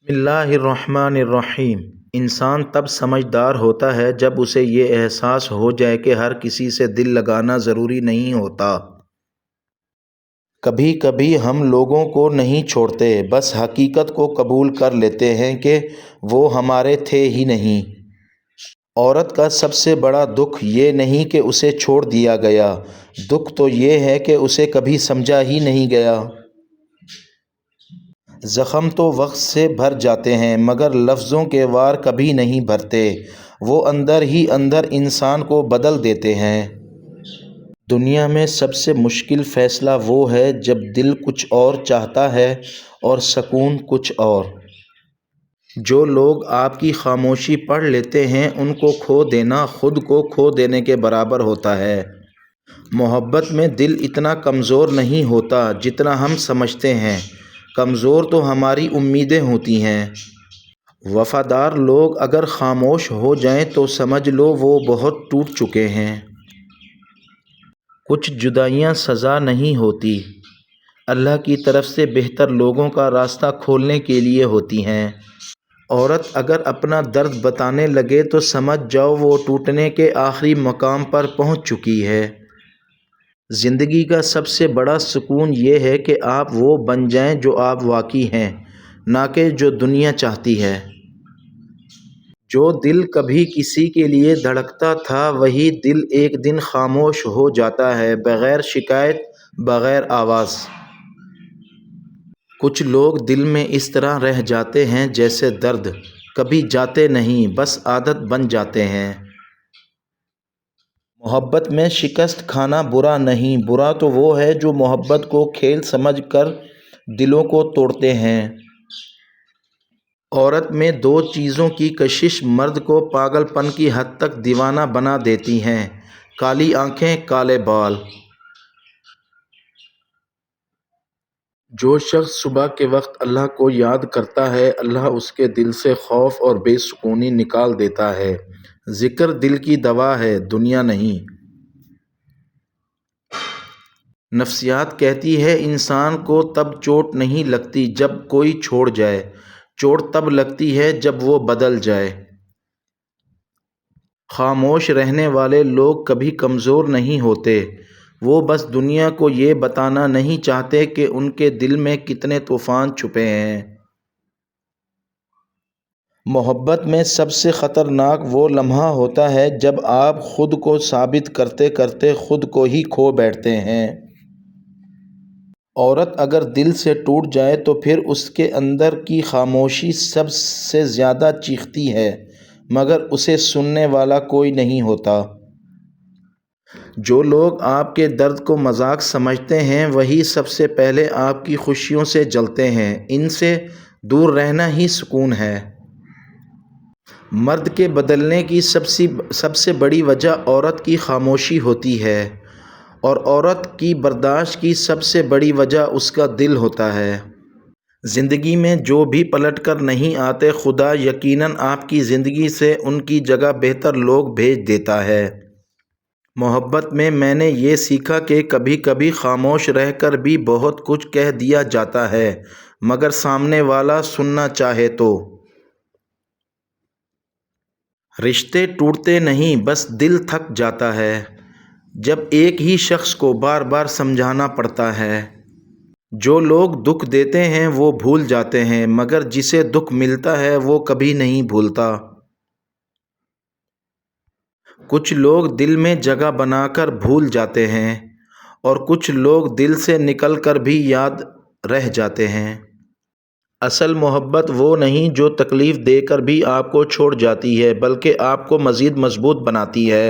بسم اللہ الرحمن الرحیم۔ انسان تب سمجھدار ہوتا ہے جب اسے یہ احساس ہو جائے کہ ہر کسی سے دل لگانا ضروری نہیں ہوتا۔ کبھی کبھی ہم لوگوں کو نہیں چھوڑتے، بس حقیقت کو قبول کر لیتے ہیں کہ وہ ہمارے تھے ہی نہیں۔ عورت کا سب سے بڑا دکھ یہ نہیں کہ اسے چھوڑ دیا گیا، دکھ تو یہ ہے کہ اسے کبھی سمجھا ہی نہیں گیا۔ زخم تو وقت سے بھر جاتے ہیں مگر لفظوں کے وار کبھی نہیں بھرتے، وہ اندر ہی اندر انسان کو بدل دیتے ہیں۔ دنیا میں سب سے مشکل فیصلہ وہ ہے جب دل کچھ اور چاہتا ہے اور سکون کچھ اور۔ جو لوگ آپ کی خاموشی پڑھ لیتے ہیں ان کو کھو دینا خود کو کھو دینے کے برابر ہوتا ہے۔ محبت میں دل اتنا کمزور نہیں ہوتا جتنا ہم سمجھتے ہیں، کمزور تو ہماری امیدیں ہوتی ہیں۔ وفادار لوگ اگر خاموش ہو جائیں تو سمجھ لو وہ بہت ٹوٹ چکے ہیں۔ کچھ جدائیاں سزا نہیں ہوتی، اللہ کی طرف سے بہتر لوگوں کا راستہ کھولنے کے لیے ہوتی ہیں۔ عورت اگر اپنا درد بتانے لگے تو سمجھ جاؤ وہ ٹوٹنے کے آخری مقام پر پہنچ چکی ہے۔ زندگی کا سب سے بڑا سکون یہ ہے کہ آپ وہ بن جائیں جو آپ واقعی ہیں، نہ کہ جو دنیا چاہتی ہے۔ جو دل کبھی کسی کے لیے دھڑکتا تھا وہی دل ایک دن خاموش ہو جاتا ہے، بغیر شکایت، بغیر آواز۔ کچھ لوگ دل میں اس طرح رہ جاتے ہیں جیسے درد کبھی جاتے نہیں، بس عادت بن جاتے ہیں۔ محبت میں شکست کھانا برا نہیں، برا تو وہ ہے جو محبت کو کھیل سمجھ کر دلوں کو توڑتے ہیں۔ عورت میں دو چیزوں کی کشش مرد کو پاگل پن کی حد تک دیوانہ بنا دیتی ہیں، کالی آنکھیں، کالے بال۔ جو شخص صبح کے وقت اللہ کو یاد کرتا ہے، اللہ اس کے دل سے خوف اور بے سکونی نکال دیتا ہے۔ ذکر دل کی دوا ہے، دنیا نہیں۔ نفسیات کہتی ہے انسان کو تب چوٹ نہیں لگتی جب کوئی چھوڑ جائے، چوٹ تب لگتی ہے جب وہ بدل جائے۔ خاموش رہنے والے لوگ کبھی کمزور نہیں ہوتے، وہ بس دنیا کو یہ بتانا نہیں چاہتے کہ ان کے دل میں کتنے طوفان چھپے ہیں۔ محبت میں سب سے خطرناک وہ لمحہ ہوتا ہے جب آپ خود کو ثابت کرتے کرتے خود کو ہی کھو بیٹھتے ہیں۔ عورت اگر دل سے ٹوٹ جائے تو پھر اس کے اندر کی خاموشی سب سے زیادہ چیختی ہے، مگر اسے سننے والا کوئی نہیں ہوتا۔ جو لوگ آپ کے درد کو مذاق سمجھتے ہیں وہی سب سے پہلے آپ کی خوشیوں سے جلتے ہیں، ان سے دور رہنا ہی سکون ہے۔ مرد کے بدلنے کی سب سے بڑی وجہ عورت کی خاموشی ہوتی ہے، اور عورت کی برداشت کی سب سے بڑی وجہ اس کا دل ہوتا ہے۔ زندگی میں جو بھی پلٹ کر نہیں آتے، خدا یقیناً آپ کی زندگی سے ان کی جگہ بہتر لوگ بھیج دیتا ہے۔ محبت میں میں نے یہ سیکھا کہ کبھی کبھی خاموش رہ کر بھی بہت کچھ کہہ دیا جاتا ہے، مگر سامنے والا سننا چاہے تو۔ رشتے ٹوٹتے نہیں، بس دل تھک جاتا ہے جب ایک ہی شخص کو بار بار سمجھانا پڑتا ہے۔ جو لوگ دکھ دیتے ہیں وہ بھول جاتے ہیں، مگر جسے دکھ ملتا ہے وہ کبھی نہیں بھولتا۔ کچھ لوگ دل میں جگہ بنا کر بھول جاتے ہیں اور کچھ لوگ دل سے نکل کر بھی یاد رہ جاتے ہیں۔ اصل محبت وہ نہیں جو تکلیف دے کر بھی آپ کو چھوڑ جاتی ہے، بلکہ آپ کو مزید مضبوط بناتی ہے۔